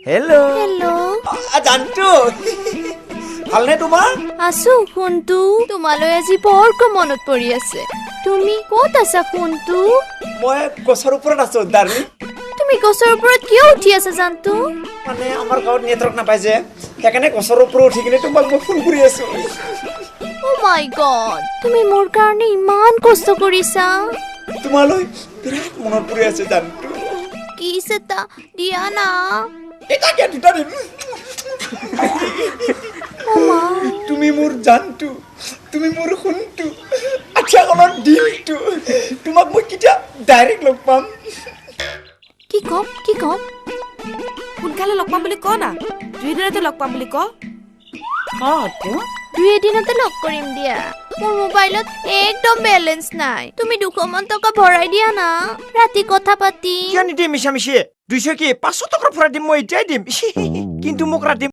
hello' hello' জানটো ভালনে তোমাৰ আছো ফোনটো তোমালৈ আজি বৰকৈ মনত পৰি আছে তুমি ক'ত আছা ফোনটো মই গছৰ ওপৰত আছো ডাৰ্লিং তুমি গছৰ ওপৰত কিয় উঠি আছা জানটো মানে আমাৰ গাঁৱত নেটৱৰ্ক নাপায় যে সেইকাৰণে গছৰ ওপৰত উঠি কিনে তোমাক মই ফোন কৰি আছো অ' মাই গড তুমি মোৰ কাৰণে ইমান কষ্ট কৰিছা তোমালৈ বিৰাট মনত পৰি আছে জানটো কিছ এটা দিয়া না এটা কে দুটা দিম অ' মা তুমি মোৰ জানটো তুমি মোৰ সোণটো আচ্ছা কলৰ দিলটো তোমাক মই কেতিয়া ডাইৰেক্ট লগ পাম কি কম সোনকালে লগ পাম বুলি ক না 2 দিনতে লগ পাম বুলি ক দুই এদিনতে লগ কৰিম দিয়া মোৰ মোবাইলত একদম বেলেঞ্চ নাই তুমি 200 মান টকা ভৰাই দিয়া না ৰাতি কথা পাতি কিয় নিদিম মিছা মিছি 200 কি 500 টকাৰ ভৰাই দিম মই এতিয়াই দিম কিন্তু মোক ৰাতি